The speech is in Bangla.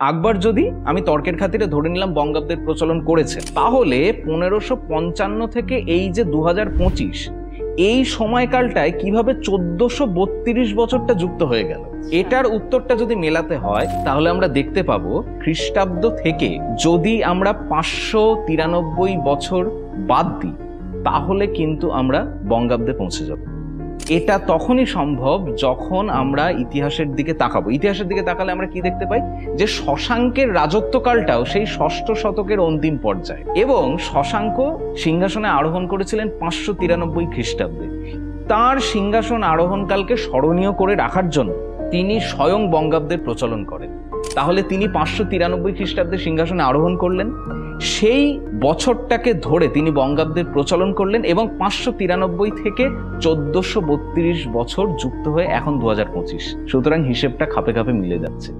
আকবর যদি, আমি তর্কের খাতিরে ধরে নিলাম, বঙ্গাব্দের প্রচলন করেছে, তাহলে 1555 থেকে এই যে 2025, এই সময়কালটায় কিভাবে 1432 বছরটা যুক্ত হয়ে গেল? এটার উত্তরটা যদি মেলাতে হয় তাহলে আমরা দেখতে পাবো খ্রিস্টাব্দ থেকে যদি আমরা 593 বছর বাদ দিই তাহলে কিন্তু আমরা বঙ্গাব্দে পৌঁছে যাব। এটা তখনই সম্ভব যখন আমরা ইতিহাসের দিকে তাকাবো। ইতিহাসের দিকে তাকালে আমরা কি দেখতে পাই, যে শশাঙ্কের রাজত্বকালটাও সেই 6ষ্ঠ শতকের অন্তিম পর্যায়ে, এবং শশাঙ্ক সিংহাসনে আরোহণ করেছিলেন 593 খ্রিস্টাব্দে। তার সিংহাসন আরোহণকালকে স্মরণীয় করে রাখার জন্য তিনি স্বয়ং বঙ্গাব্দের প্রচলন করেন। তাহলে তিনি 593 খ্রিস্টাব্দে সিংহাসনে আরোহণ করলেন, সেই বছরটাকে ধরে তিনি বঙ্গাব্দের প্রচলন করলেন, এবং 593 থেকে 1432 বছর যুক্ত হয়ে এখন 2025। সুতরাং হিসেবটা খাপে খাপে মিলে যাচ্ছে।